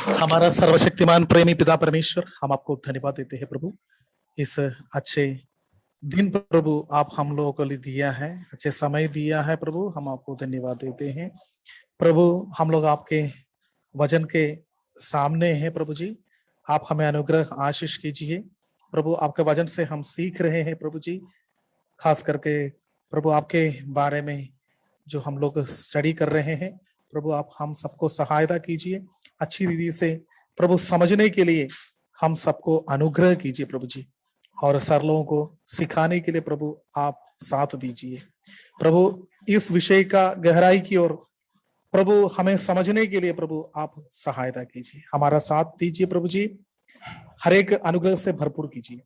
हमारा सर्वशक्तिमान प्रेमी पिता परमेश्वर, हम आपको धन्यवाद देते हैं प्रभु, इस अच्छे दिन प्रभु आप हम लोगों को लिए दिया है, अच्छे समय दिया है प्रभु, हम आपको धन्यवाद देते हैं प्रभु। हम लोग आपके वचन के सामने हैं प्रभु जी, आप हमें अनुग्रह आशीष कीजिए प्रभु। आपके वचन से हम सीख रहे हैं प्रभु जी, खास करके प्रभु आपके बारे में जो हम लोग स्टडी कर रहे हैं प्रभु, आप हम सबको सहायता कीजिए अच्छी रीति से प्रभु समझने के लिए, हम सबको अनुग्रह कीजिए प्रभु जी, और सरलों को सिखाने के लिए प्रभु आप साथ दीजिए प्रभु। इस विषय का गहराई की ओर प्रभु हमें समझने के लिए प्रभु आप सहायता कीजिए, हमारा साथ दीजिए प्रभु जी, हर एक अनुग्रह से भरपूर कीजिए।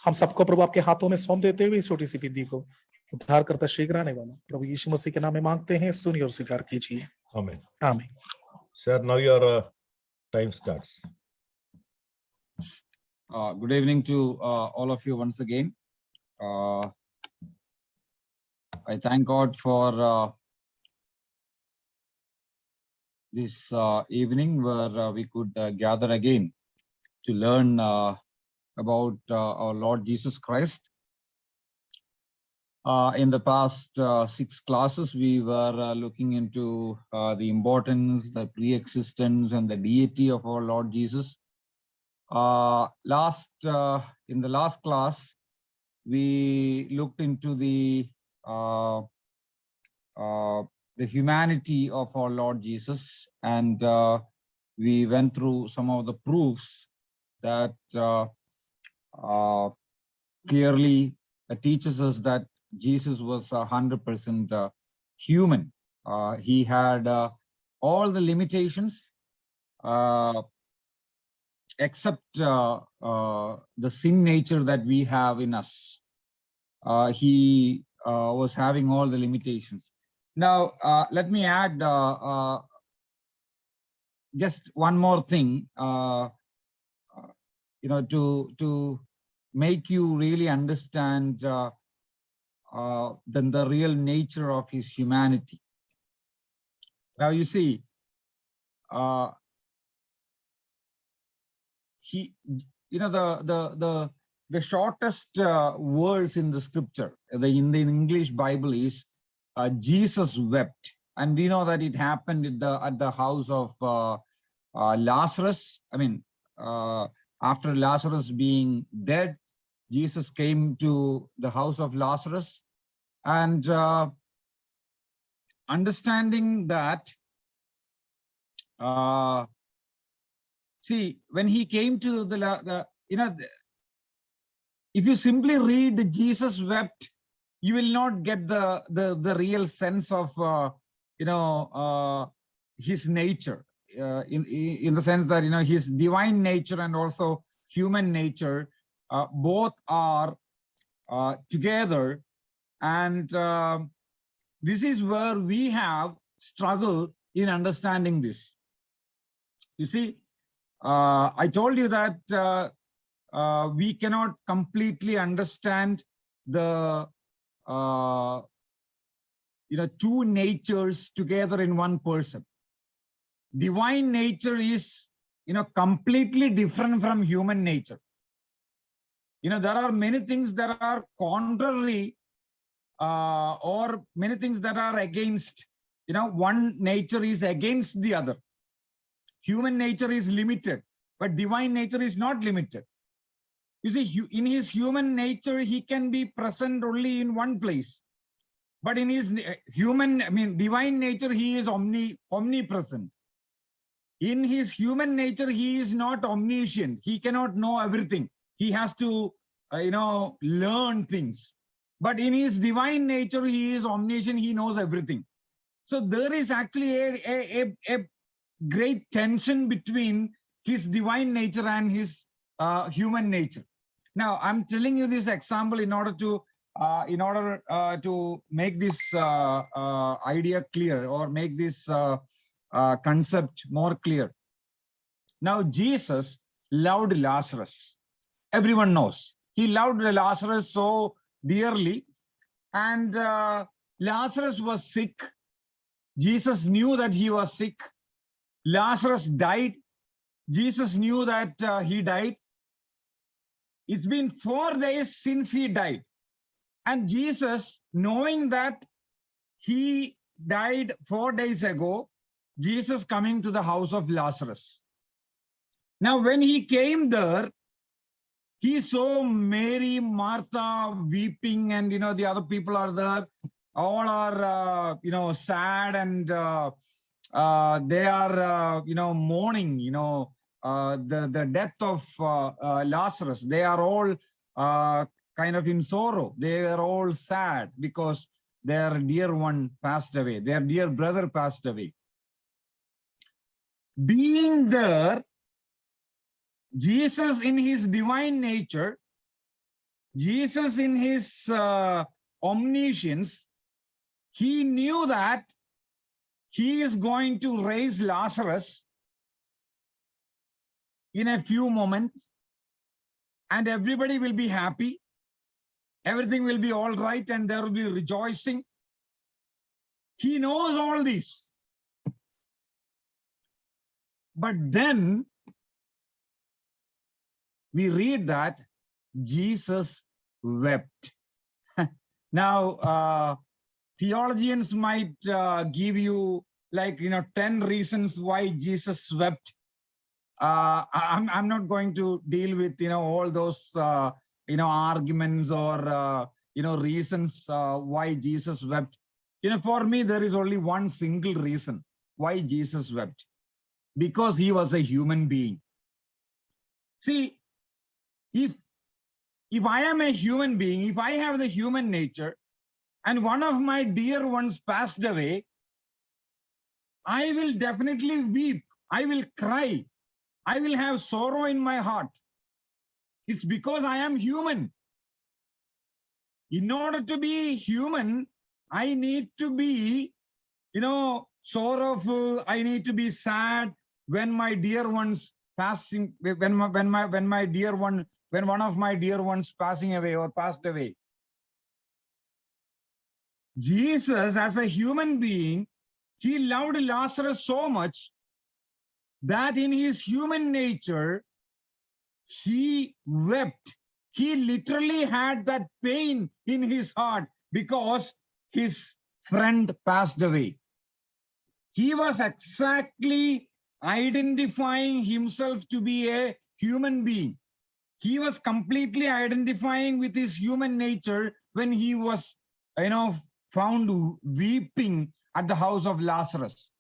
हम सबको प्रभु आपके हाथों में सौंप देते हुए इस छोटी सी विधि को उद्धार करता शीघ्र आने वाला प्रभु यीशु मसीह के नाम में मांगते हैं, सुनिए और स्वीकार कीजिए, Amen. आमीन। Sir, now your time starts. Good evening to all of you once again. I thank God for this evening where we could gather again to learn about our Lord Jesus Christ. In the past 6 classes, we were looking into the importance, the pre-existence, and the deity of our Lord Jesus. In the last class, we looked into the humanity of our Lord Jesus, and we went through some of the proofs that clearly teaches us that Jesus was 100% human. He had all the limitations except the sin nature that we have in us. He was having all the limitations. Now, let me add just one more thing, to make you really understand the real nature of his humanity. Now, you see, the shortest words in the scripture, in the English Bible, is Jesus wept, and we know that it happened at the house of Lazarus. I mean, after Lazarus being dead, Jesus came to the house of Lazarus, and understanding that, see, when he came to if you simply read Jesus wept, you will not get the real sense of his nature, in the sense that his divine nature and also human nature both are together, and this is where we have struggled in understanding this. You see, I told you that we cannot completely understand the two natures together in one person. Divine nature is completely different from human nature. There are many things that are contrary or many things that are against. One nature is against the other. Human nature is limited, but divine nature is not limited. You see, in his human nature, he can be present only in one place. But in his divine nature, he is omnipresent. In his human nature, he is not omniscient. He cannot know everything. He has to, learn things. But in his divine nature, he is omniscient. He knows everything. So there is actually a great tension between his divine nature and his human nature. Now, I'm telling you this example in order to make this idea clear, or make this concept more clear. Now, Jesus loved Lazarus. Everyone knows. He loved Lazarus so dearly, and Lazarus was sick, Jesus knew that he was sick. Lazarus died. Jesus knew that he died. It's been 4 days since he died. And Jesus, knowing that he died 4 days ago, Jesus coming to the house of Lazarus. Now, when he came there, he saw Mary, Martha weeping, and the other people are there. All are sad, and they are mourning. The death of Lazarus. They are all kind of in sorrow. They are all sad because their dear one passed away. Their dear brother passed away. Being there, Jesus in his divine nature, Jesus in his omniscience, he knew that he is going to raise Lazarus in a few moments, and everybody will be happy. Everything will be all right, and there will be rejoicing. He knows all this. But then we read that Jesus wept. Now, theologians might give you 10 reasons why Jesus wept. I'm not going to deal with all those arguments or reasons why Jesus wept. For me, there is only one single reason why Jesus wept: because he was a human being. See, if I am a human being, if I have the human nature, and one of my dear ones passed away, I will definitely weep. I will cry. I will have sorrow in my heart. It's because I am human. In order to be human, I need to be, sorrowful. I need to be sad when my dear ones passing, when one of my dear ones passing away or passed away. Jesus, as a human being, he loved Lazarus so much that in his human nature, he wept. He literally had that pain in his heart because his friend passed away. He was exactly identifying himself to be a human being. He was completely identifying with his human nature when he was, found weeping at the house of Lazarus.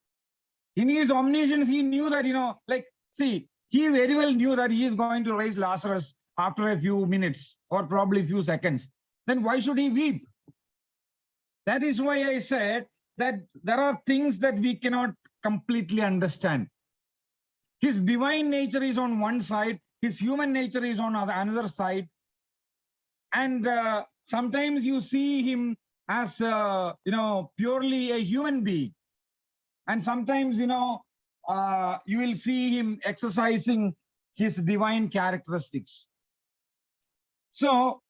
In his omniscience, he knew that, he very well knew that he is going to raise Lazarus after a few minutes or probably a few seconds. Then why should he weep? That is why I said that there are things that we cannot completely understand. His divine nature is on one side, his human nature is on another side. And sometimes you see him as, purely a human being. And sometimes, you will see him exercising his divine characteristics. So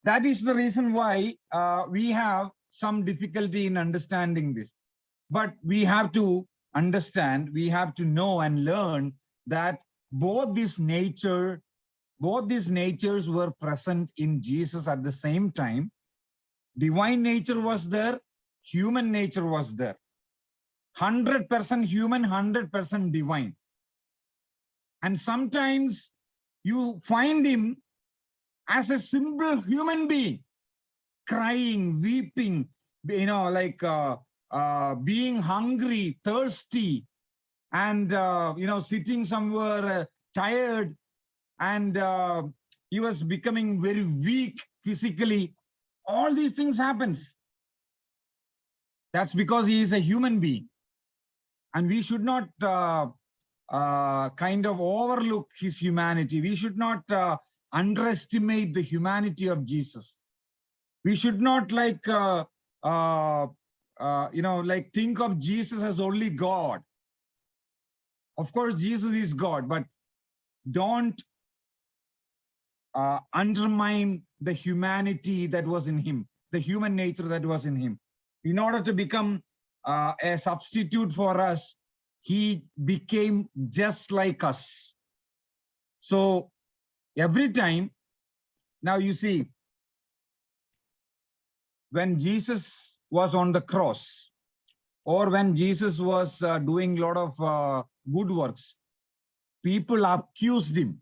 that is the reason why we have some difficulty in understanding this. But we have to understand, we have to know and learn that both these natures were present in Jesus at the same time. Divine nature was there, human nature was there. 100% human, 100% divine. And sometimes you find him as a simple human being, crying, weeping, being hungry, thirsty, and, sitting somewhere tired, and he was becoming very weak physically. All these things happens. That's because he is a human being. And we should not kind of overlook his humanity. We should not underestimate the humanity of Jesus. We should not think of Jesus as only God. Of course, Jesus is God, but don't undermine the humanity that was in him, the human nature that was in him. In order to become a substitute for us. He became just like us. So every time, now you see, when Jesus was on the cross, or when Jesus was doing a lot of good works, people accused him.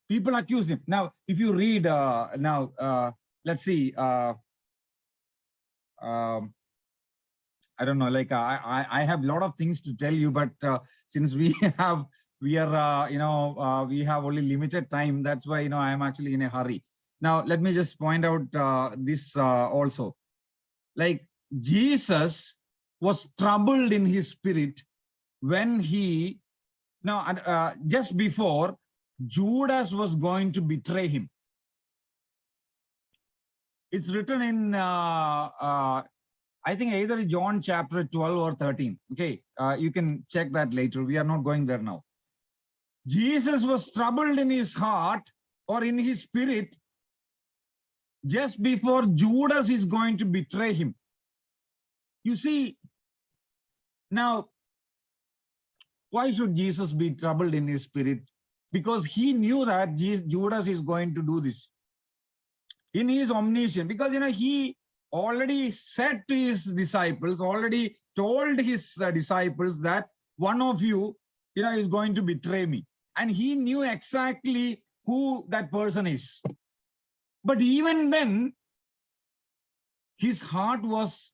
People accused him. Now, if you read let's see, I don't know, like I have a lot of things to tell you, but since we have only limited time, that's why I am actually in a hurry. Now let me just point out this also. Like Jesus was troubled in his spirit when he just before Judas was going to betray him. It's written in I think either John chapter 12 or 13. Okay, you can check that later. We are not going there now. Jesus was troubled in his heart or in his spirit just before Judas is going to betray him. You see, now, why should Jesus be troubled in his spirit? Because he knew that Judas is going to do this. In his omniscience, because he already said to his disciples, already told his disciples that one of you, is going to betray me. And he knew exactly who that person is. But even then, his heart was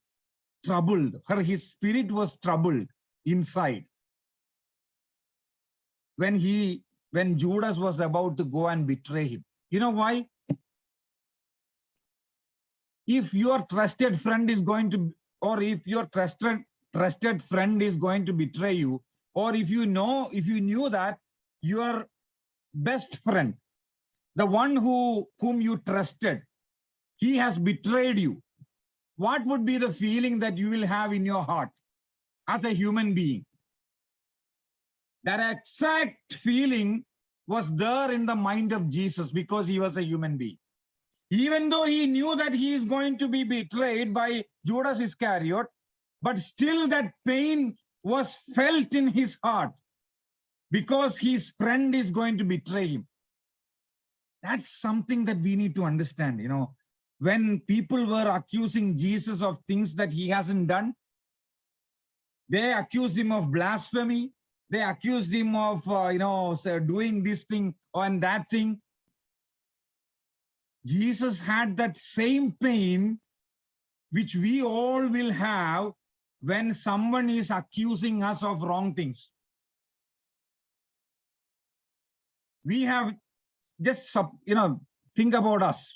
troubled, or his spirit was troubled inside. When Judas was about to go and betray him. You know why? If your trusted friend is going to, or if your trusted friend is going to betray you, or if you knew that your best friend, the one whom you trusted, he has betrayed you, what would be the feeling that you will have in your heart as a human being? That exact feeling was there in the mind of Jesus because he was a human being. Even though he knew that he is going to be betrayed by Judas Iscariot, but still that pain was felt in his heart because his friend is going to betray him. That's something that we need to understand. When people were accusing Jesus of things that he hasn't done, they accused him of blasphemy. They accused him of, doing this thing and that thing. Jesus had that same pain which we all will have when someone is accusing us of wrong things. We have just, think about us.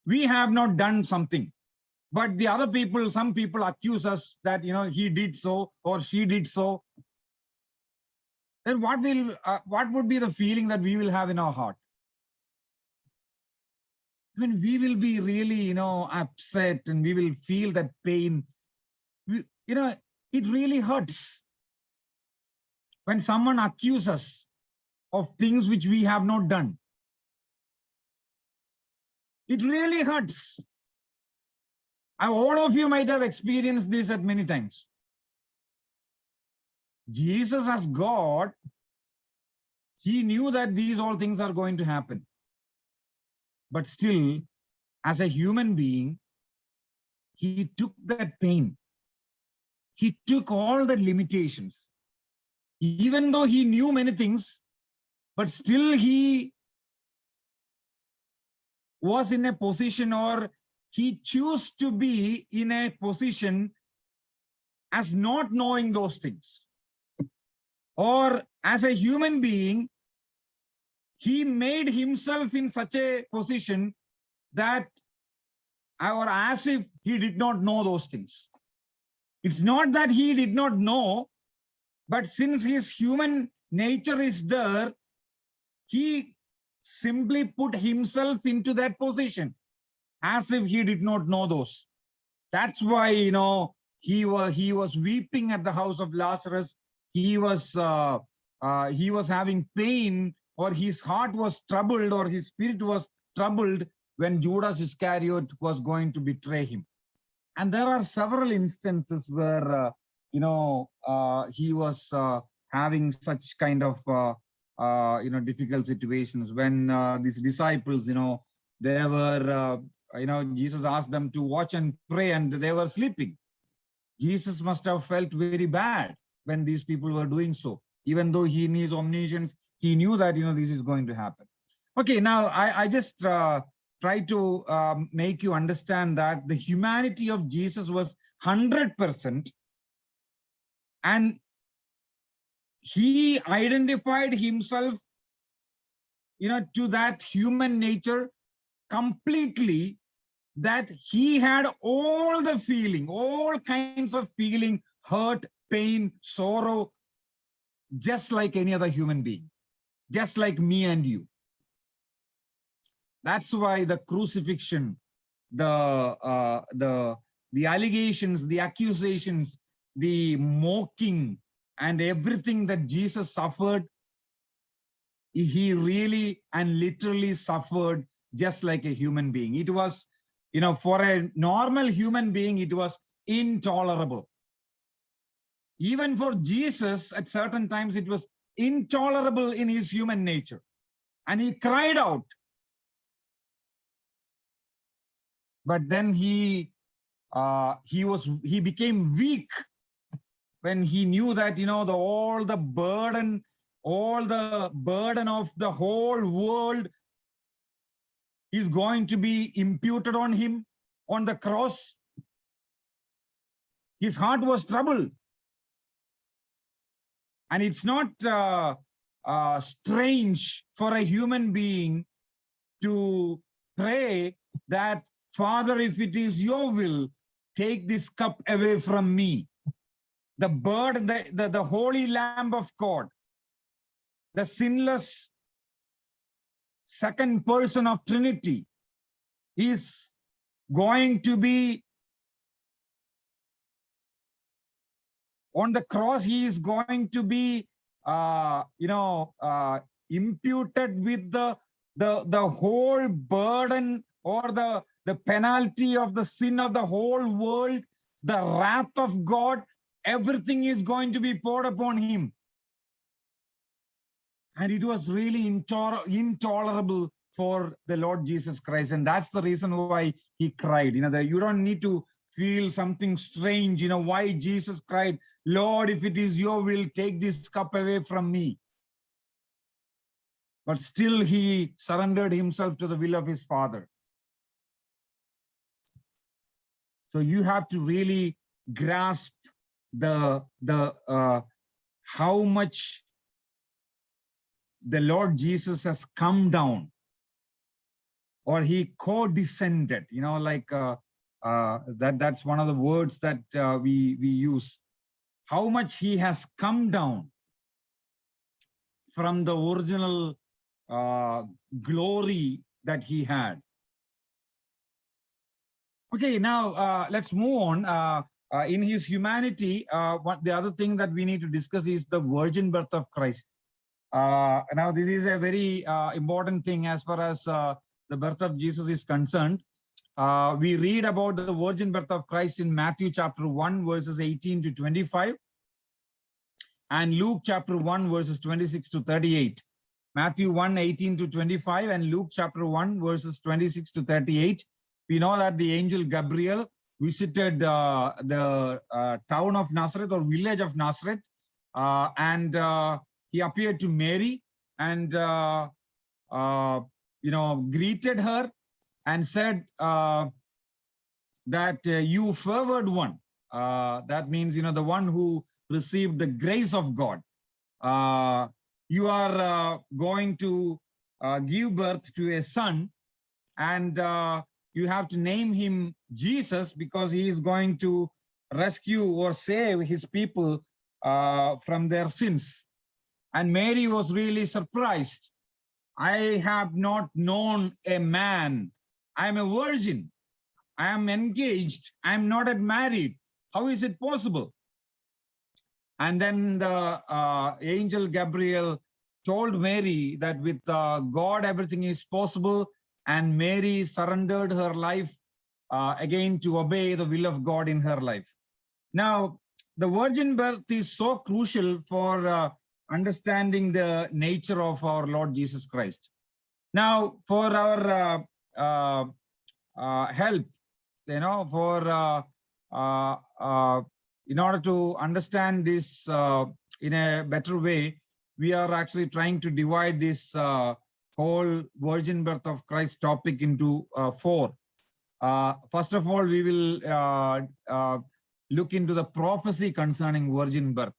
We have not done something, but the other people, some people accuse us that, he did so or she did so. Then what would be the feeling that we will have in our heart? When we will be really, upset, and we will feel that pain, it really hurts. When someone accuses us of things which we have not done, it really hurts. All of you might have experienced this at many times. Jesus as God, he knew that these all things are going to happen. But still, as a human being, he took that pain. He took all the limitations. Even though he knew many things, but still he was in a position, or he chose to be in a position as not knowing those things. Or as a human being, he made himself in such a position that, or as if he did not know those things. It's not that he did not know, but since his human nature is there, he simply put himself into that position as if he did not know those. That's why, he was weeping at the house of Lazarus. He was having pain, or his heart was troubled, or his spirit was troubled when Judas Iscariot was going to betray him. And there are several instances where, he was having such kind of, difficult situations when these disciples, they were, Jesus asked them to watch and pray and they were sleeping. Jesus must have felt very bad when these people were doing so. Even though he in his omniscience, he knew that, this is going to happen. Okay, now I just try to make you understand that the humanity of Jesus was 100%, and he identified himself, to that human nature completely, that he had all the feeling, all kinds of feeling, hurt, pain, sorrow, just like any other human being, just like me and you. That's why the crucifixion, the allegations, the accusations, the mocking, and everything that Jesus suffered, he really and literally suffered just like a human being. It was, for a normal human being, it was intolerable. Even for Jesus, at certain times, it was intolerable in his human nature. And he cried out. But then he became weak when he knew that, all the burden of the whole world is going to be imputed on him on the cross. His heart was troubled. And it's not strange for a human being to pray that, Father, if it is your will, take this cup away from me. The bird, the holy Lamb of God, the sinless second person of Trinity, is going to be on the cross. He is going to be, imputed with the whole burden or the penalty of the sin of the whole world, the wrath of God. Everything is going to be poured upon him. And it was really intolerable for the Lord Jesus Christ. And that's the reason why he cried. That you don't need to feel something strange, why Jesus cried, Lord, if it is your will, take this cup away from me. But still he surrendered himself to the will of his Father. So you have to really grasp how much the Lord Jesus has come down, or he co-descended, that's one of the words that we use. How much he has come down from the original glory that he had. Okay, now let's move on. In his humanity, the other thing that we need to discuss is the virgin birth of Christ. Now, this is a very important thing as far as the birth of Jesus is concerned. We read about the virgin birth of Christ in Matthew chapter 1, verses 18 to 25, and Luke chapter 1, verses 26 to 38. Matthew 1, 18 to 25, and Luke chapter 1, verses 26 to 38. We know that the angel Gabriel visited the town of Nazareth, or village of Nazareth, and he appeared to Mary and greeted her and said that you favored one. That means, the one who received the grace of God. You are going to give birth to a son, and you have to name him Jesus, because he is going to rescue or save his people from their sins. And Mary was really surprised. I have not known a man. I am a virgin. I am engaged. I am not yet married. How is it possible? And then the angel Gabriel told Mary that with God everything is possible, and Mary surrendered her life again to obey the will of God in her life. Now, the virgin birth is so crucial for understanding the nature of our Lord Jesus Christ. Now, for our help, you know, for in order to understand this in a better way, we are actually trying to divide this whole virgin birth of Christ topic into 4. First of all, we will look into the prophecy concerning virgin birth.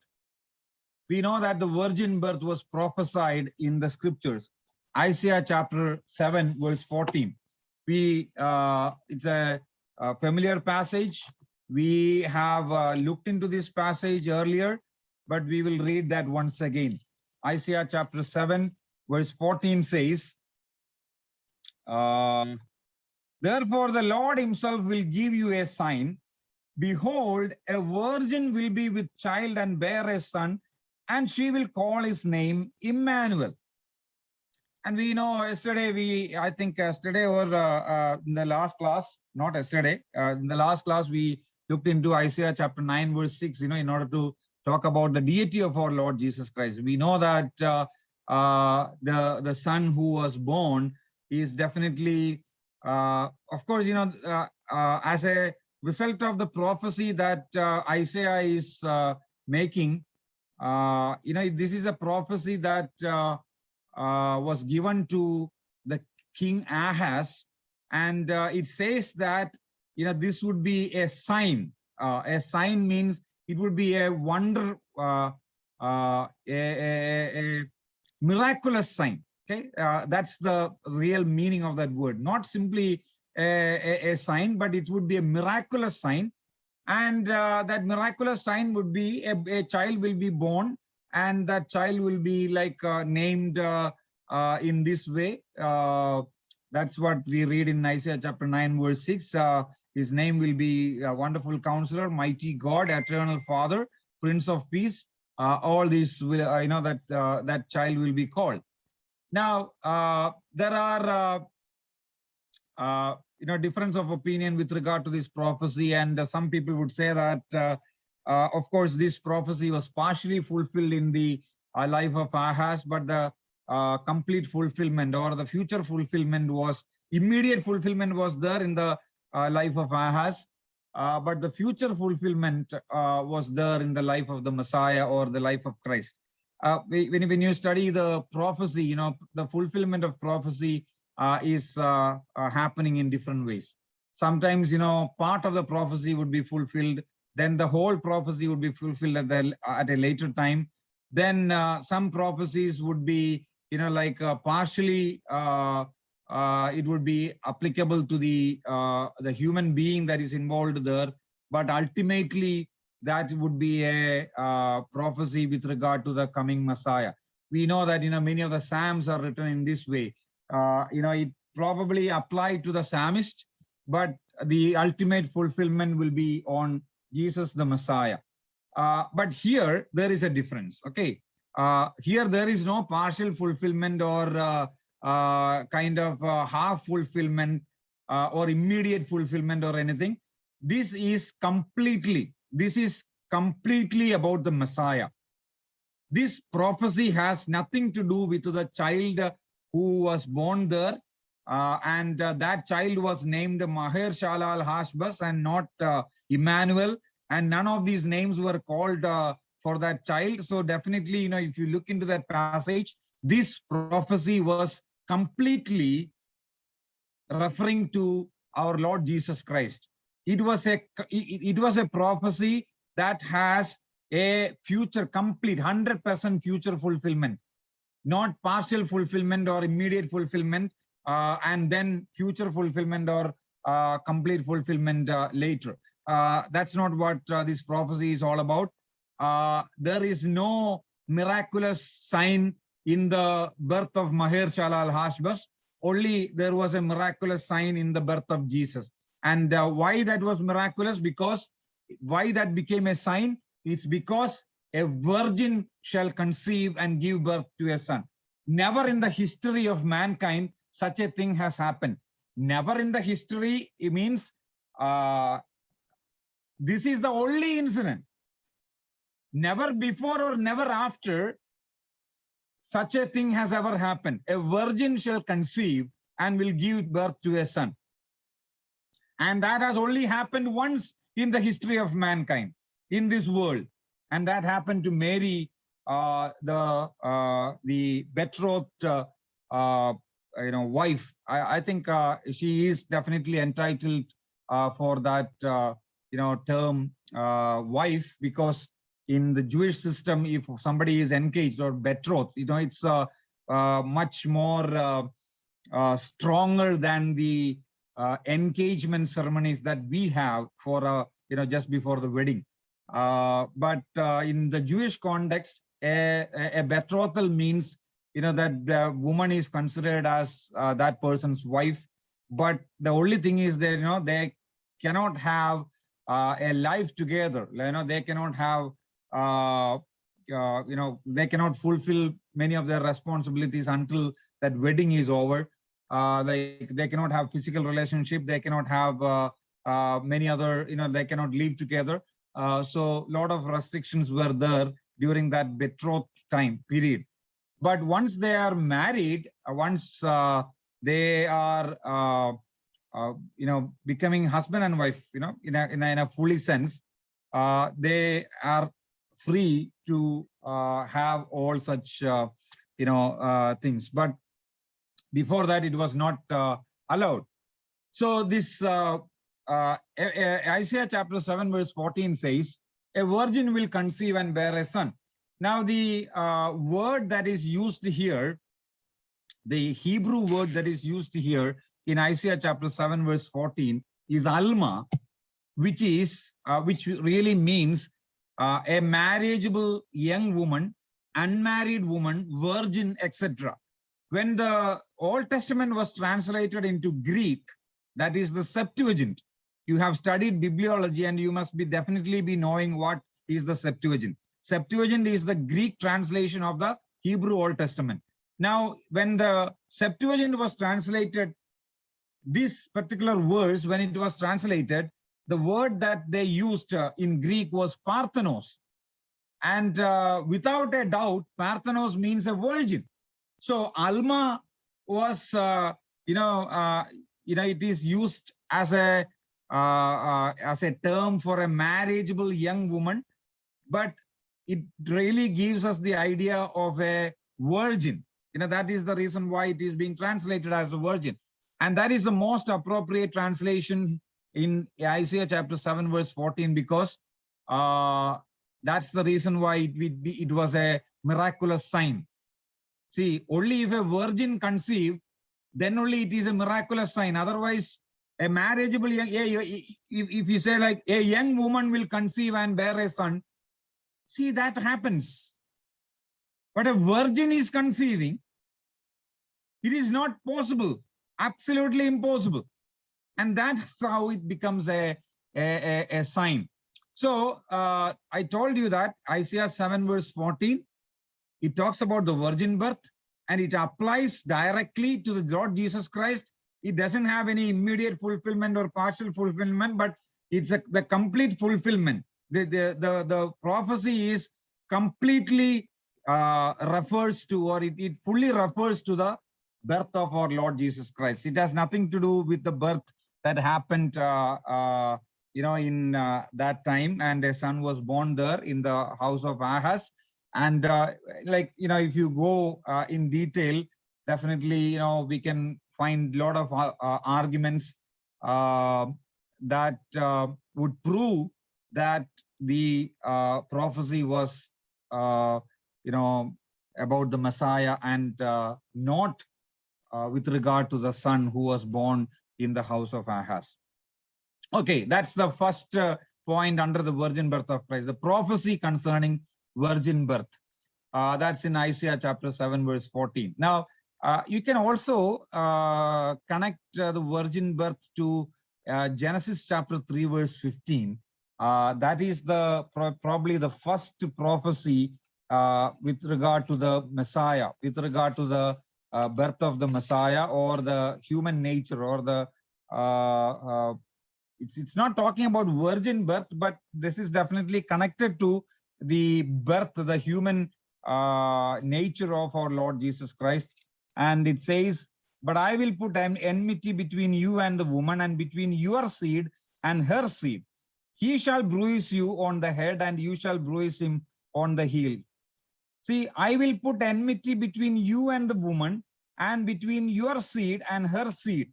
We know that the virgin birth was prophesied in the scriptures. Isaiah chapter 7, verse 14. It's a familiar passage. We have looked into this passage earlier, but we will read that once again. Isaiah chapter 7, verse 14 says, therefore the Lord himself will give you a sign. Behold, a virgin will be with child and bear a son, and she will call his name Emmanuel. And we know yesterday, I think yesterday or in the last class, not yesterday, in the last class, we looked into Isaiah chapter 9, verse 6, you know, in order to talk about the deity of our Lord Jesus Christ. We know that the son who was born is definitely, of course, you know, as a result of the prophecy that Isaiah is making, you know, this is a prophecy that was given to the King Ahaz, and it says that, you know, this would be a sign. A sign means it would be a wonder, a miraculous sign. Okay, that's the real meaning of that word. Not simply a sign, but it would be a miraculous sign. And that miraculous sign would be a child will be born, and that child will be like named in this way. That's what we read in Isaiah chapter 9, verse 6. His name will be Wonderful Counselor, Mighty God, Eternal Father, Prince of Peace. All these will, you know, that that child will be called. Now, there are you know, difference of opinion with regard to this prophecy, and some people would say that, of course, this prophecy was partially fulfilled in the life of Ahaz, but the complete fulfillment or the future fulfillment was, immediate fulfillment was there in the life of Ahaz, but the future fulfillment was there in the life of the Messiah or the life of Christ. When you study the prophecy, you know, the fulfillment of prophecy is happening in different ways. Sometimes, you know, part of the prophecy would be fulfilled, then the whole prophecy would be fulfilled at a later time. Then some prophecies would be, you know, like partially it would be applicable to the human being that is involved there, but ultimately that would be a prophecy with regard to the coming Messiah. We know that, you know, many of the Psalms are written in this way. You know, it probably applied to the psalmist, but the ultimate fulfillment will be on Jesus the Messiah. But here there is a difference. Okay, here there is no partial fulfillment or kind of half fulfillment or immediate fulfillment or anything. This is completely about the Messiah. This prophecy has nothing to do with the child who was born there, and that child was named Maher-Shalal-Hash-Baz and not Emmanuel, and none of these names were called for that child. So definitely, you know, if you look into that passage, this prophecy was completely referring to our Lord Jesus Christ. It was a prophecy that has a future, complete 100% future fulfillment, not partial fulfillment or immediate fulfillment, and then future fulfillment or complete fulfillment later. That's not what this prophecy is all about. There is no miraculous sign in the birth of Maher-Shalal-Hash-Baz. Only there was a miraculous sign in the birth of Jesus. And why that was miraculous? Because why that became a sign? It's because a virgin shall conceive and give birth to a son. Never in the history of mankind such a thing has happened. Never in the history, it means this is the only incident. Never before or never after such a thing has ever happened. A virgin shall conceive and will give birth to a son. And that has only happened once in the history of mankind, in this world. And that happened to Mary, the betrothed, wife. I think she is definitely entitled for that, term wife, because in the Jewish system, if somebody is engaged or betrothed, it's much more stronger than the engagement ceremonies that we have for just before the wedding. But in the Jewish context, a betrothal means that the woman is considered as that person's wife. But the only thing is that they cannot have a life together. They cannot have they cannot fulfill many of their responsibilities until that wedding is over. They cannot have physical relationship. They cannot have many other, they cannot live together. So a lot of restrictions were there during that betrothed time period. But once they are married, once they are, becoming husband and wife, in a fully sense, they are free to have all such, things. But before that, it was not allowed. So this Isaiah chapter 7 verse 14 says, a virgin will conceive and bear a son. Now the word that is used here, the Hebrew word that is used here in Isaiah chapter 7 verse 14 is Alma, which really means a marriageable young woman, unmarried woman, virgin, etc. When the Old Testament was translated into Greek, that is the Septuagint. You have studied bibliology and you must definitely be knowing what is the Septuagint. Septuagint is the Greek translation of the Hebrew Old Testament. Now, when the Septuagint was translated, this particular verse, when it was translated, the word that they used in Greek was Parthenos. And without a doubt, Parthenos means a virgin. So Alma was, it is used as a term for a marriageable young woman, but it really gives us the idea of a virgin. That is the reason why it is being translated as a virgin. And that is the most appropriate translation in Isaiah chapter 7 verse 14, because that's the reason why it was a miraculous sign. See, only if a virgin conceived, then only it is a miraculous sign. Otherwise, a marriageable, if you say like a young woman will conceive and bear a son, see, that happens. But a virgin is conceiving, it is not possible, absolutely impossible. And that's how it becomes a sign. So I told you that Isaiah 7 verse 14, it talks about the virgin birth and it applies directly to the Lord Jesus Christ. It doesn't have any immediate fulfillment or partial fulfillment, but it's the complete fulfillment. The prophecy is completely refers to, or it fully refers to the birth of our Lord Jesus Christ. It has nothing to do with the birth that happened, in that time, and a son was born there in the house of Ahaz. And if you go in detail, definitely, we can find a lot of arguments that would prove that the prophecy was, about the Messiah and not with regard to the son who was born in the house of Ahaz. Okay, that's the first point under the virgin birth of Christ, the prophecy concerning virgin birth. That's in Isaiah chapter 7 verse 14. Now, you can also connect the virgin birth to Genesis chapter 3 verse 15. That is probably the first prophecy with regard to the Messiah, with regard to the birth of the Messiah, or the human nature, or the it's not talking about virgin birth, but this is definitely connected to the birth, the human nature of our Lord Jesus Christ. And it says, but I will put an enmity between you and the woman, and between your seed and her seed. He shall bruise you on the head, and you shall bruise him on the heel. See, I will put enmity between you and the woman, and between your seed and her seed.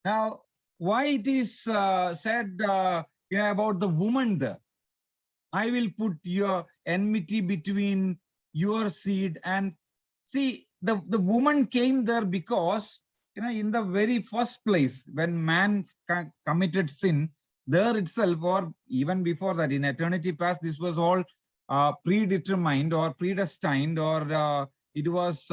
Now, why it is said about the woman there? I will put your enmity between your seed and, see, the woman came there because, in the very first place, when man committed sin, there itself, or even before that, in eternity past, this was all predetermined or predestined, or it was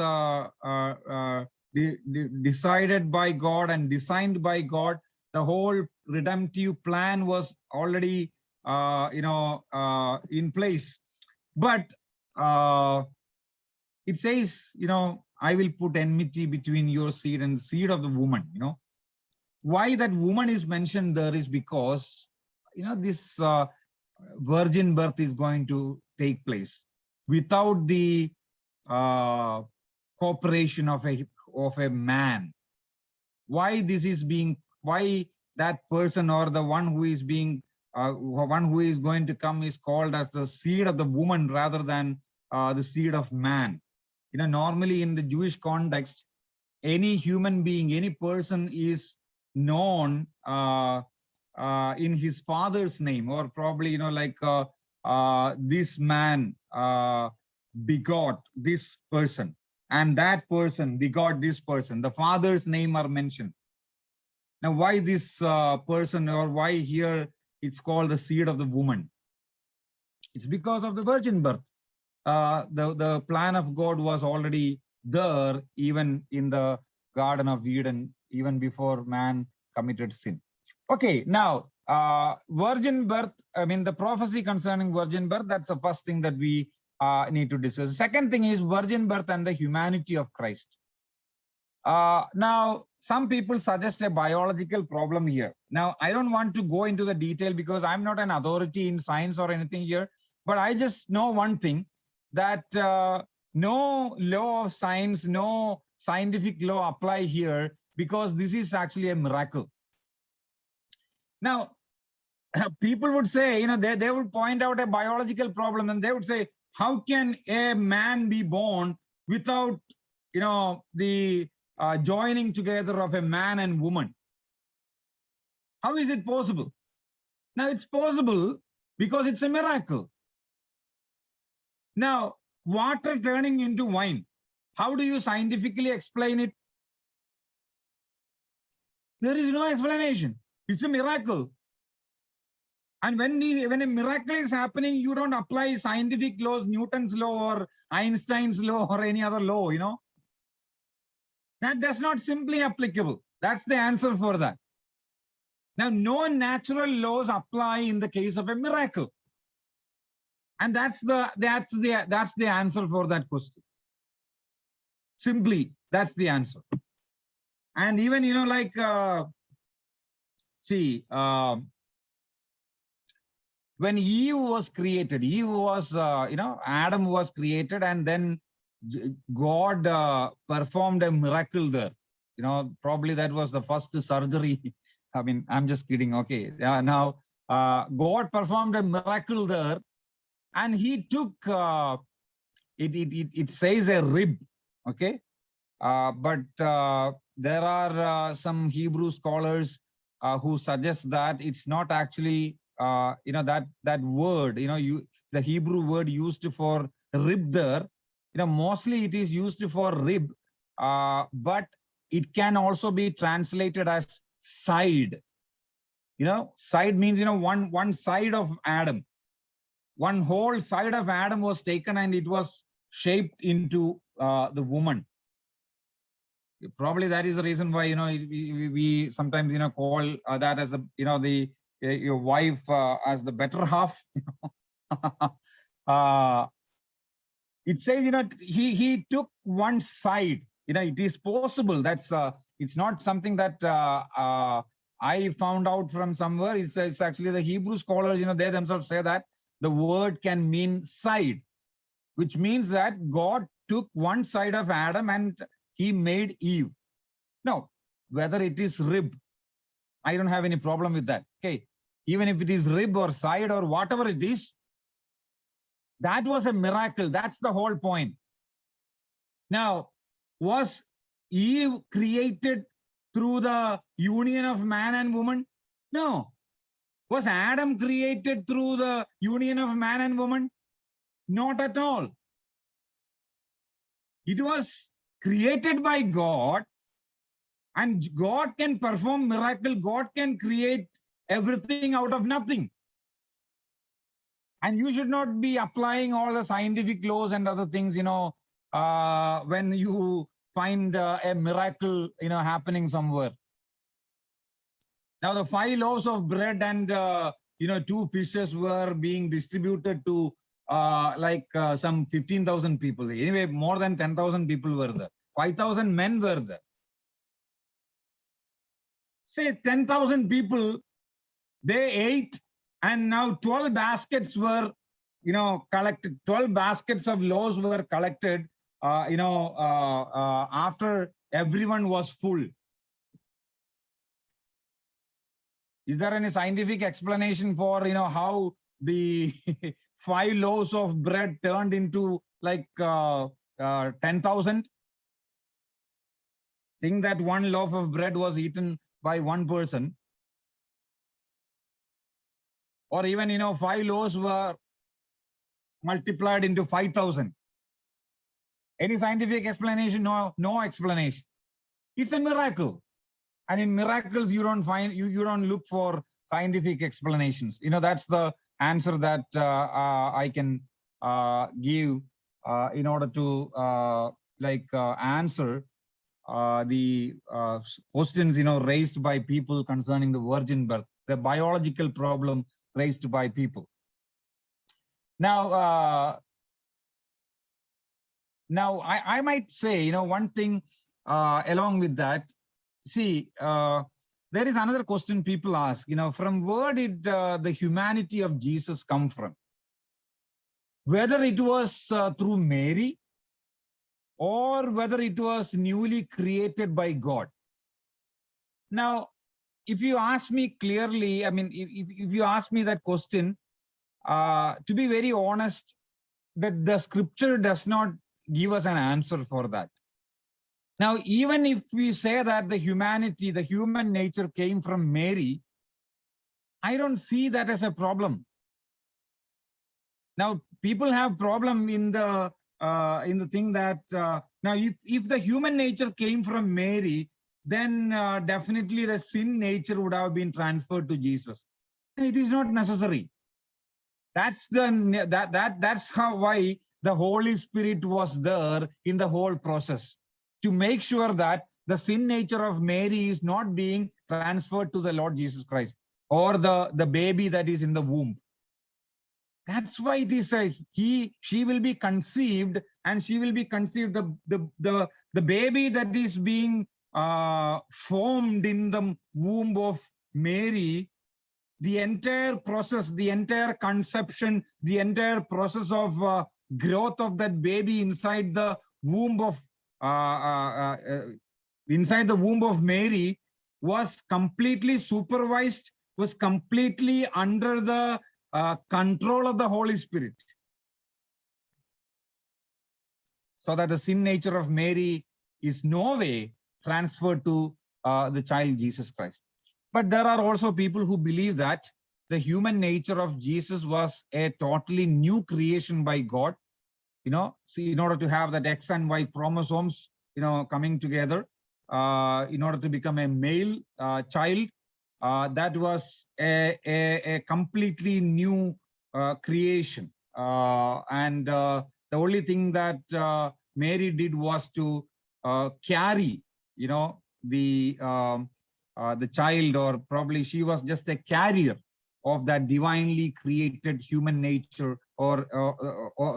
decided by God and designed by God. The whole redemptive plan was already, in place. But it says, I will put enmity between your seed and the seed of the woman. Why that woman is mentioned there is because, this virgin birth is going to take place without the cooperation of a man. Why this is being, why that person or the one who is being, one who is going to come is called as the seed of the woman rather than the seed of man. Normally in the Jewish context, any human being, any person is known in his father's name, or probably, this man begot this person, and that person begot this person. The father's name are mentioned. Now, why this person, or why here it's called the seed of the woman? It's because of the virgin birth. The plan of God was already there, even in the Garden of Eden, even before man committed sin. Okay, now, virgin birth, the prophecy concerning virgin birth, that's the first thing that we need to discuss. The second thing is virgin birth and the humanity of Christ. Now, some people suggest a biological problem here. Now, I don't want to go into the detail because I'm not an authority in science or anything here, but I just know one thing, that no law of science, no scientific law apply here, because this is actually a miracle. Now, people would say, they would point out a biological problem, and they would say, how can a man be born without, the joining together of a man and woman? How is it possible? Now, it's possible because it's a miracle. Now, water turning into wine, how do you scientifically explain it? There is no explanation. It's a miracle. And when a miracle is happening, you don't apply scientific laws, Newton's law or Einstein's law or any other law, That does not simply applicable. That's the answer for that. Now, no natural laws apply in the case of a miracle. And that's the answer for that question. Simply, that's the answer. And even, when Eve was created, Adam was created, and then God performed a miracle there. Probably that was the first surgery. I'm just kidding. Okay. Now, God performed a miracle there, and he took, it says a rib. Okay. But there are some Hebrew scholars who suggest that it's not actually, that word, the Hebrew word used for rib there, mostly it is used for rib, but it can also be translated as side. Side means, one side of Adam. One whole side of Adam was taken and it was shaped into the woman. Probably that is the reason why, we sometimes, call that as the, your wife as the better half. It says, he took one side it is possible. That's it's not something that I found out from somewhere. It's actually the Hebrew scholars, they themselves say that the word can mean side, which means that God took one side of Adam and he made Eve. Now, whether it is rib, I don't have any problem with that. Okay, even if it is rib or side or whatever it is, that was a miracle. That's the whole point. Now, was Eve created through the union of man and woman? No. Was Adam created through the union of man and woman? Not at all. It was created by God, and God can perform miracle. God can create everything out of nothing. And you should not be applying all the scientific laws and other things, when you find a miracle, happening somewhere. Now, the 5 loaves of bread and, 2 fishes were being distributed to some 15,000 people. Anyway, more than 10,000 people were there. 5,000 men were there. Say 10,000 people, they ate, and now 12 baskets were, collected. 12 baskets of loaves were collected, after everyone was full. Is there any scientific explanation for, how the 5 loaves of bread turned into 10,000? Think that 1 loaf of bread was eaten by 1 person. Or even, 5 loaves were multiplied into 5,000. Any scientific explanation? No explanation. It's a miracle. And in miracles, you don't find, you don't look for scientific explanations. That's the answer that I can give in order to answer the questions, raised by people concerning the virgin birth, the biological problem raised by people. Now, I might say, one thing along with that. See, there is another question people ask, from where did the humanity of Jesus come from? Whether it was through Mary or whether it was newly created by God. Now, if you ask me clearly, if you ask me that question, to be very honest, that the scripture does not give us an answer for that. Now, even if we say that the humanity, the human nature came from Mary, I don't see that as a problem. Now, people have problem in the thing that now if the human nature came from Mary, then definitely the sin nature would have been transferred to Jesus. It is not necessary. That's that's why the Holy Spirit was there in the whole process, to make sure that the sin nature of Mary is not being transferred to the Lord Jesus Christ or the baby that is in the womb. That's why it is she will be conceived, and she will be conceived, the baby that is being formed in the womb of Mary. The entire process, the entire conception, the entire process of growth of that baby inside the womb of Mary was completely supervised, was completely under the control of the Holy Spirit, so that the sin nature of Mary is no way transferred to the child Jesus Christ. But there are also people who believe that the human nature of Jesus was a totally new creation by God. So in order to have that X and Y chromosomes, coming together, in order to become a male child, that was a completely new creation. And the only thing that Mary did was to carry, the child, or probably she was just a carrier of that divinely created human nature, or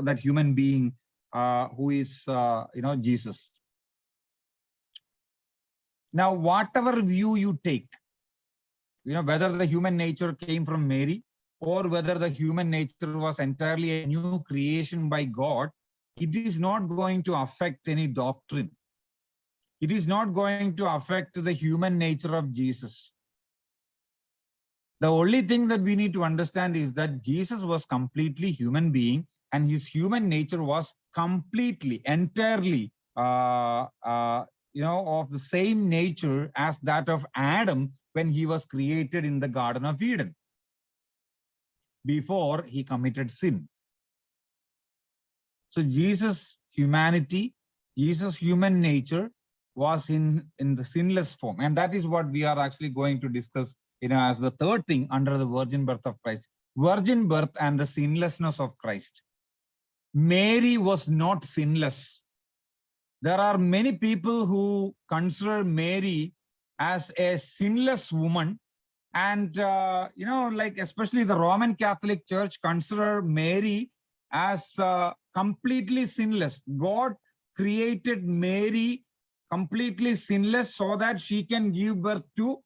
that human being who is, Jesus. Now, whatever view you take, whether the human nature came from Mary or whether the human nature was entirely a new creation by God, it is not going to affect any doctrine. It is not going to affect the human nature of Jesus. The only thing that we need to understand is that Jesus was completely human being, and his human nature was completely, entirely, of the same nature as that of Adam when he was created in the Garden of Eden, before he committed sin. So Jesus' humanity, Jesus' human nature was in the sinless form. And that is what we are actually going to discuss, as the third thing under the virgin birth of Christ. Virgin birth and the sinlessness of Christ. Mary was not sinless. There are many people who consider Mary as a sinless woman. And, especially the Roman Catholic Church consider Mary as completely sinless. God created Mary completely sinless so that she can give birth to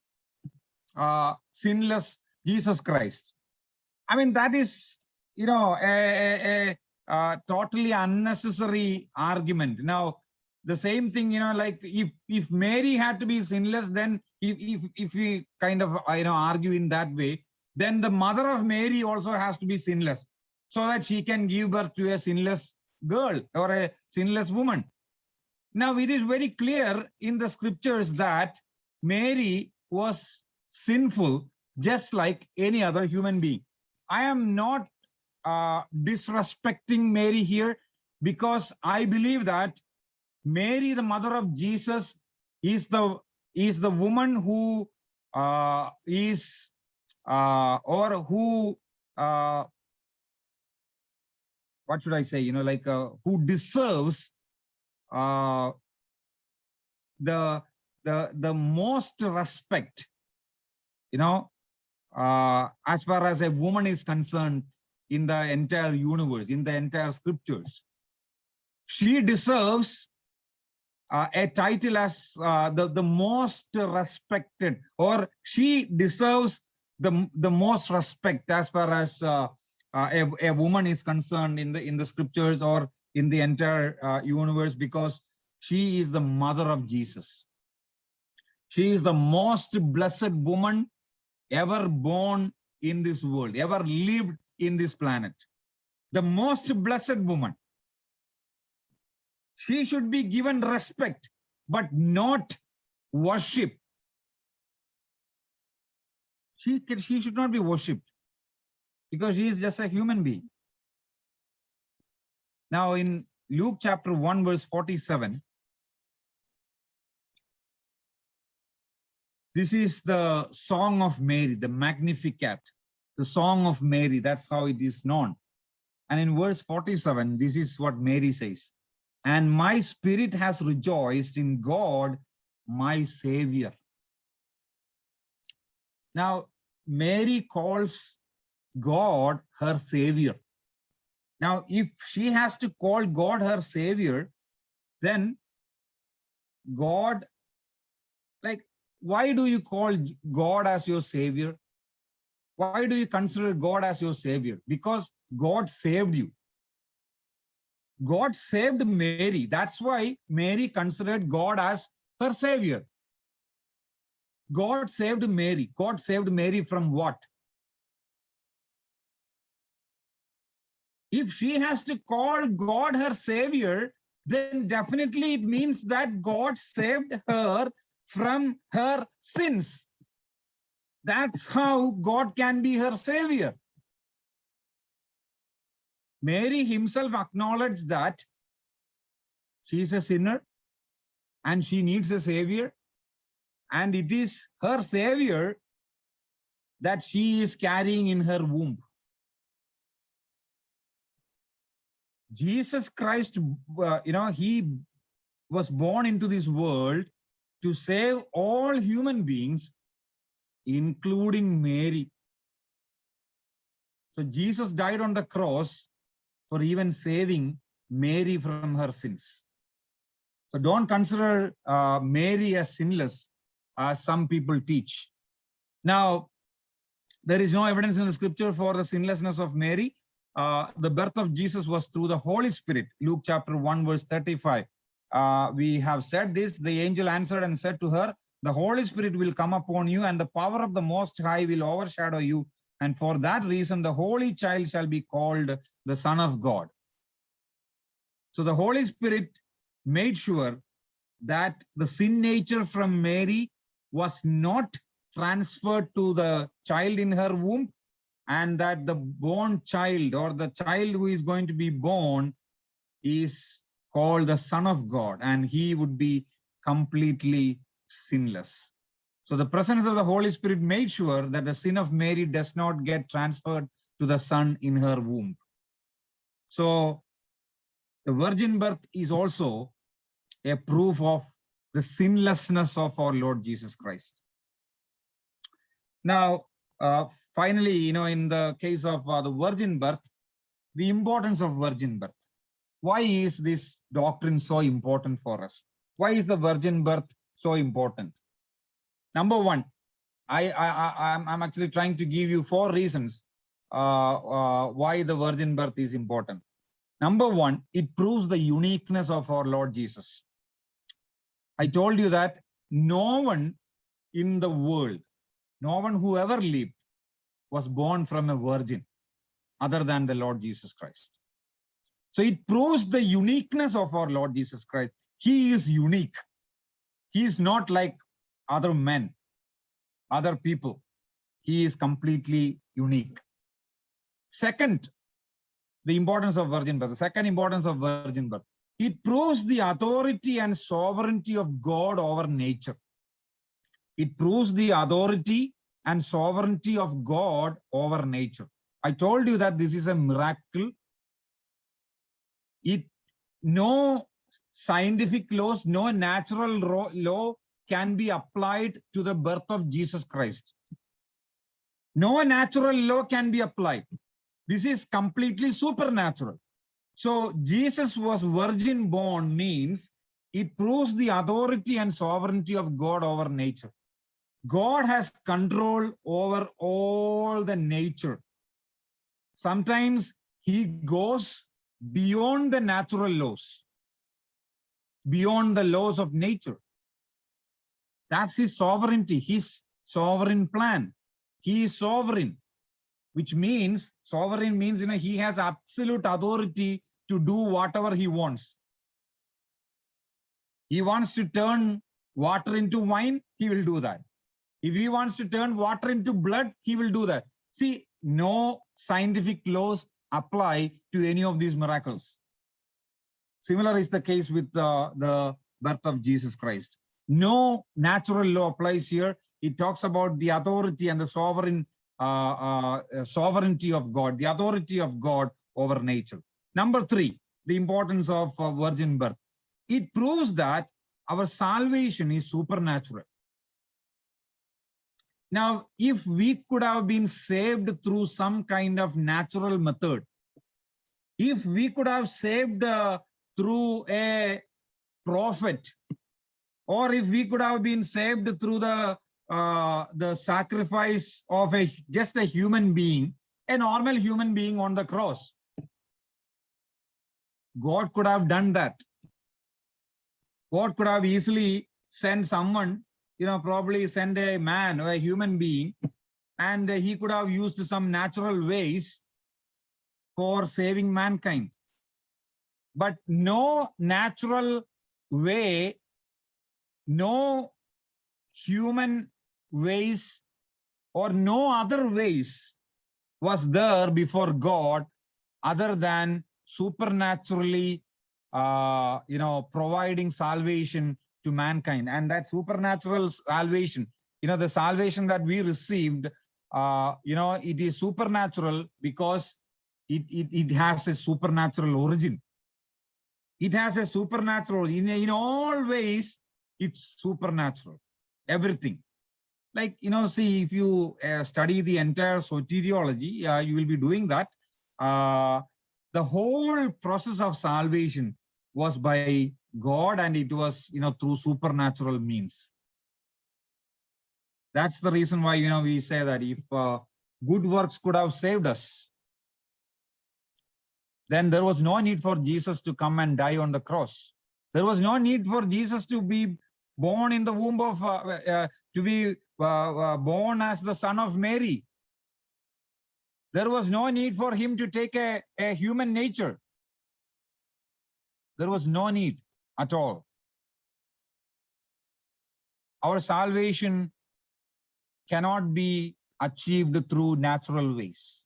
sinless Jesus Christ. I mean, that is, a totally unnecessary argument. Now, the same thing, if Mary had to be sinless, then if we kind of, argue in that way, then the mother of Mary also has to be sinless so that she can give birth to a sinless girl or a sinless woman. Now, it is very clear in the scriptures that Mary was sinful just like any other human being. I am not disrespecting Mary here, because I believe that Mary, the mother of Jesus, is the woman who what should I say? Who deserves the most respect, as far as a woman is concerned in the entire universe, in the entire scriptures. She deserves a title as the most respected, or she deserves the most respect as far as a woman is concerned in the scriptures or in the entire universe, because she is the mother of Jesus. She is the most blessed woman ever born in this world, ever lived in this planet. The most blessed woman. She should be given respect, but not worship. She should not be worshipped, because she is just a human being. Now, in Luke chapter 1, verse 47, this is the Song of Mary, the Magnificat, the Song of Mary. That's how it is known. And in verse 47, this is what Mary says. And my spirit has rejoiced in God, my Savior. Now, Mary calls God her Savior. Now, if she has to call God her Savior, then God, why do you call God as your Savior? Why do you consider God as your Savior? Because God saved you. God saved Mary. That's why Mary considered God as her Savior. God saved Mary. God saved Mary from what? If she has to call God her Savior, then definitely it means that God saved her from her sins. That's how God can be her Savior. Mary himself acknowledged that she is a sinner and she needs a Savior, and it is her Savior that she is carrying in her womb. Jesus Christ, he was born into this world to save all human beings, including Mary. So Jesus died on the cross for even saving Mary from her sins. So don't consider Mary as sinless. as some people teach. Now, there is no evidence in the scripture for the sinlessness of Mary. The birth of Jesus was through the Holy Spirit. Luke chapter 1, verse 35. We have said this. The angel answered and said to her, the Holy Spirit will come upon you, and the power of the Most High will overshadow you. And for that reason, the Holy Child shall be called the Son of God. So the Holy Spirit made sure that the sin nature from Mary was not transferred to the child in her womb, and that the born child, or the child who is going to be born, is called the Son of God, and he would be completely sinless. So the presence of the Holy Spirit made sure that the sin of Mary does not get transferred to the son in her womb. So the virgin birth is also a proof of the sinlessness of our Lord Jesus Christ. Now, finally, in the case of the virgin birth, the importance of virgin birth. Why is this doctrine so important for us? Why is the virgin birth so important? Number one, I'm actually trying to give you 4 reasons why the virgin birth is important. Number one, it proves the uniqueness of our Lord Jesus. I told you that no one in the world, no one who ever lived, was born from a virgin other than the Lord Jesus Christ. So it proves the uniqueness of our Lord Jesus Christ. He is unique. He is not like other men, other people. He is completely unique. Second, the importance of virgin birth. The second importance of virgin birth. It proves the authority and sovereignty of God over nature. It proves the authority and sovereignty of God over nature. I told you that this is a miracle. No scientific laws, no natural law can be applied to the birth of Jesus Christ. No natural law can be applied. This is completely supernatural. So Jesus was virgin born means it proves the authority and sovereignty of God over nature. God has control over all the nature. Sometimes he goes beyond the natural laws, beyond the laws of nature. That's his sovereignty, his sovereign plan. He is sovereign, which means sovereign means he has absolute authority to do whatever he wants. He wants to turn water into wine, he will do that. If he wants to turn water into blood, he will do that. See, no scientific laws apply to any of these miracles. Similar is the case with the birth of Jesus Christ. No natural law applies here. It talks about the authority and the sovereignty of God, the authority of God over nature. Number 3, the importance of virgin birth. It proves that our salvation is supernatural. Now, if we could have been saved through some kind of natural method, if we could have saved through a prophet, or if we could have been saved through the sacrifice of just a human being, a normal human being on the cross, God could have done that. God could have easily sent someone, probably send a man or a human being, and he could have used some natural ways for saving mankind. But no natural way, no human ways, or no other ways was there before God other than supernaturally, providing salvation to mankind. And that supernatural salvation, the salvation that we received, it is supernatural because it has a supernatural origin. It has a supernatural, in all ways, it's supernatural, everything. Like, see, if you study the entire soteriology, you will be doing that. The whole process of salvation was by God, and it was, through supernatural means. That's the reason why, we say that if good works could have saved us, then there was no need for Jesus to come and die on the cross. There was no need for Jesus to be born in the womb of, to be born as the son of Mary. There was no need for him to take a human nature. There was no need at all. Our salvation cannot be achieved through natural ways.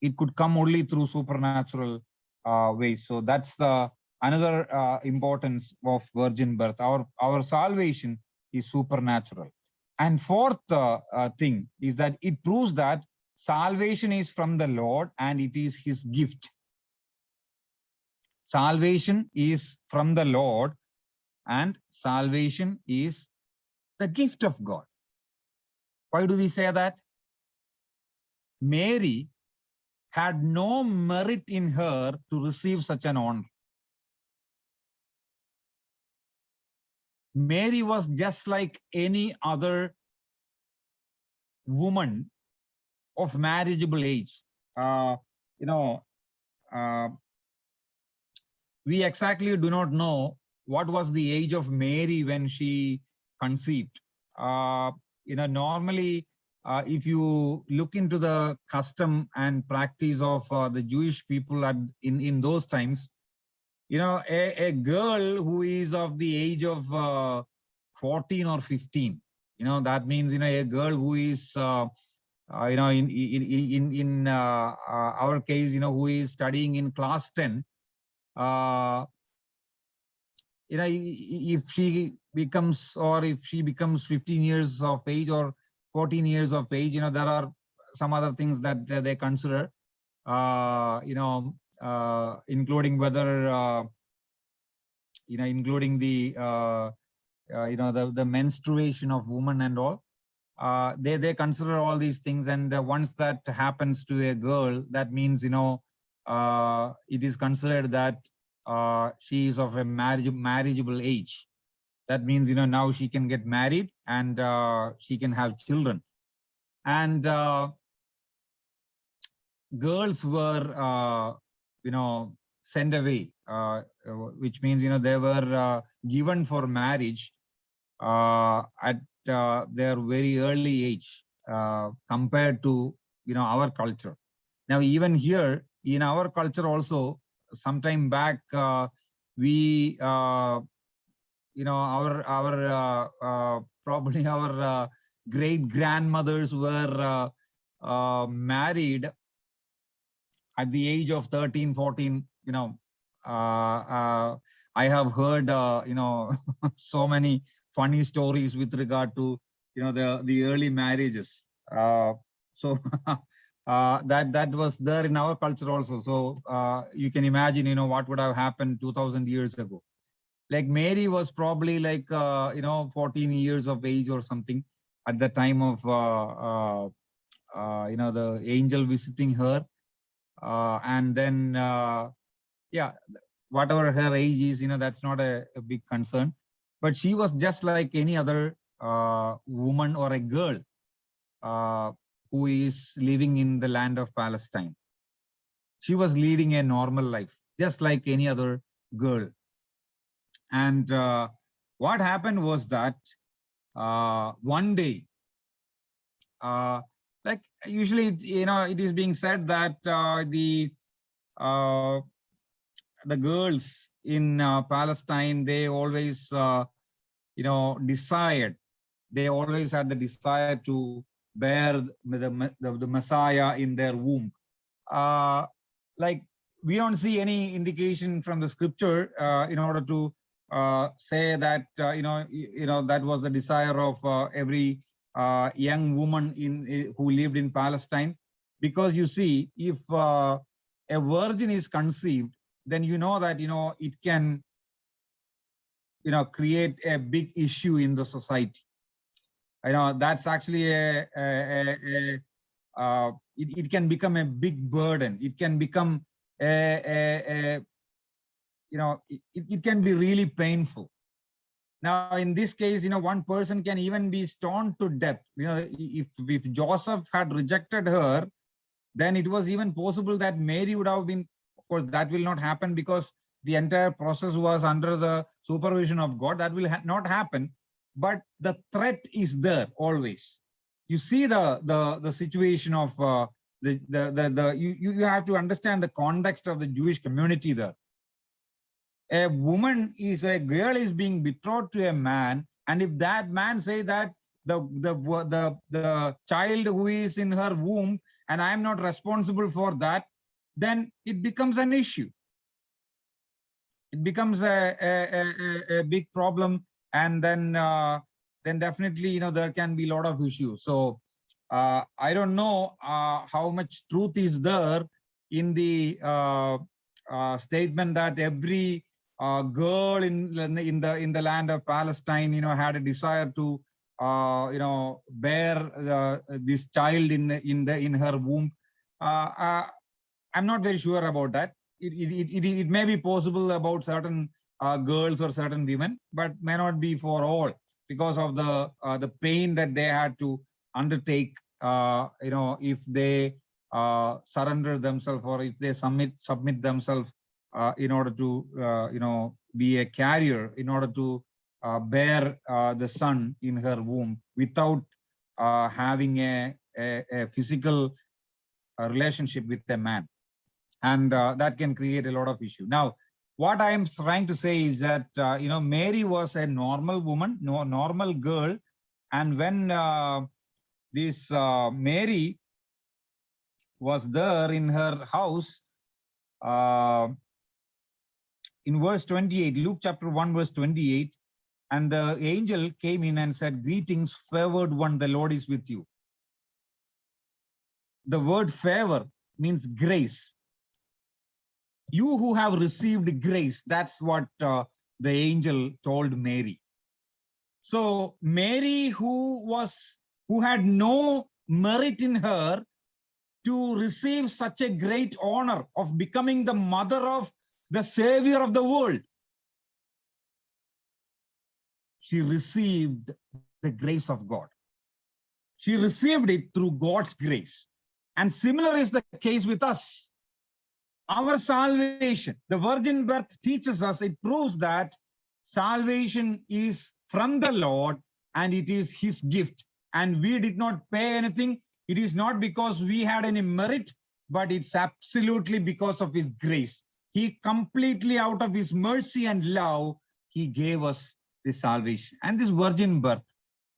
It could come only through supernatural ways. So that's the another importance of virgin birth. Our salvation is supernatural. And fourth thing is that it proves that salvation is from the Lord and it is his gift. Salvation is from the Lord and salvation is the gift of God. Why do we say that? Mary had no merit in her to receive such an honor. Mary was just like any other woman of marriageable age. We exactly do not know what was the age of Mary when she conceived. Normally, if you look into the custom and practice of the Jewish people in those times, a girl who is of the age of 14 or 15, that means, a girl who is, in our case, who is studying in class 10, if she becomes 15 years of age or 14 years of age, there are some other things that they consider, including whether, including the, the menstruation of women and all. They consider all these things, and once that happens to a girl, that means, it is considered that she is of a marriageable age. That means, now she can get married and she can have children. And girls were, sent away, which means, they were given for marriage at their very early age compared to, our culture. Now, even here in our culture also, sometime back, we, probably our great grandmothers were married at the age of 13, 14. I have heard, so many funny stories with regard to, the early marriages. So that was there in our culture also. So you can imagine, what would have happened 2000 years ago. Like Mary was probably like, 14 years of age or something at the time of, the angel visiting her. And then, yeah, whatever her age is, that's not a big concern. But she was just like any other woman or a girl who is living in the land of Palestine. She was leading a normal life, just like any other girl. And what happened was that one day, like usually, it is being said that the girls in Palestine, they always, desired, they always had the desire to bear the Messiah in their womb. Like we don't see any indication from the scripture in order to say that, that was the desire of every young woman who lived in Palestine. Because you see, if a virgin is conceived, then that, it can, create a big issue in the society. That's actually it can become a big burden. It can become it can be really painful. Now, in this case, one person can even be stoned to death. If Joseph had rejected her, then it was even possible that Mary would have been, of course, that will not happen because the entire process was under the supervision of God. That will not happen, but the threat is there always. You see the situation of you have to understand the context of the Jewish community there. A girl is being betrothed to a man, and if that man say that the child who is in her womb and I am not responsible for that, then it becomes an issue. It becomes a big problem, and then definitely there can be a lot of issues. So I don't know how much truth is there in the statement that every girl in the land of Palestine had a desire to bear this child in her womb. I'm not very sure about that. It may be possible about certain girls or certain women, but may not be for all, because of the pain that they had to undertake if they surrender themselves, or if they submit themselves in order to be a carrier, in order to bear the son in her womb without having a physical relationship with a man. And that can create a lot of issue. Now, what I am trying to say is that Mary was a normal woman, normal girl, and when this Mary was there in her house, in verse 28, Luke chapter 1, verse 28, and the angel came in and said, "Greetings, favored one, the Lord is with you." The word favor means grace. You who have received grace, that's what the angel told Mary. So Mary, who had no merit in her to receive such a great honor of becoming the mother of the Savior of the world, she received the grace of God. She received it through God's grace. And similar is the case with us. Our salvation, the virgin birth teaches us, it proves that salvation is from the Lord and it is his gift. And we did not pay anything. It is not because we had any merit, but it's absolutely because of his grace. He completely, out of his mercy and love, he gave us this salvation. And this virgin birth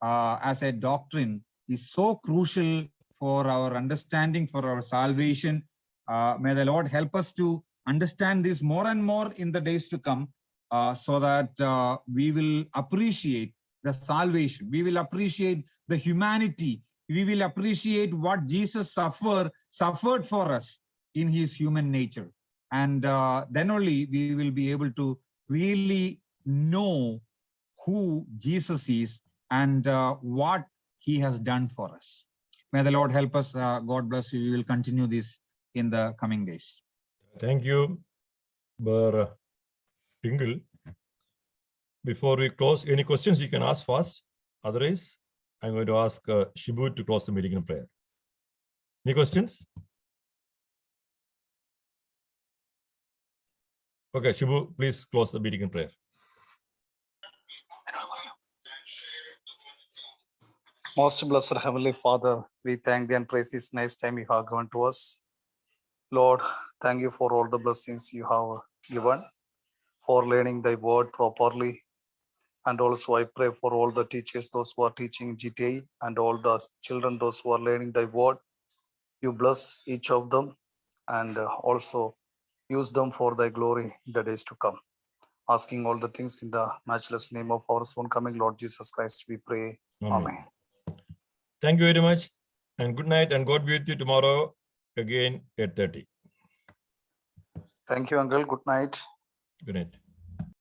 as a doctrine is so crucial for our understanding, for our salvation. May the Lord help us to understand this more and more in the days to come, so that we will appreciate the salvation. We will appreciate the humanity. We will appreciate what Jesus suffered for us in his human nature. And then only we will be able to really know who Jesus is and what he has done for us. May the Lord help us. God bless you. We will continue this in the coming days. Thank you, Brother Tingle. Before we close, any questions you can ask first. Otherwise, I'm going to ask Shibu to close the meeting in prayer. Any questions? Okay, Shibu, please close the meeting in prayer. Most blessed Heavenly Father, we thank thee and praise this nice time you have given to us. Lord, thank you for all the blessings you have given, for learning thy word properly. And also I pray for all the teachers, those who are teaching GTA, and all the children, those who are learning thy word. You bless each of them and also use them for thy glory in the days to come. Asking all the things in the matchless name of our soon coming Lord Jesus Christ, we pray. Amen. Thank you very much, and good night, and God be with you tomorrow again at 8:30. Thank you, Uncle. Good night. Good night.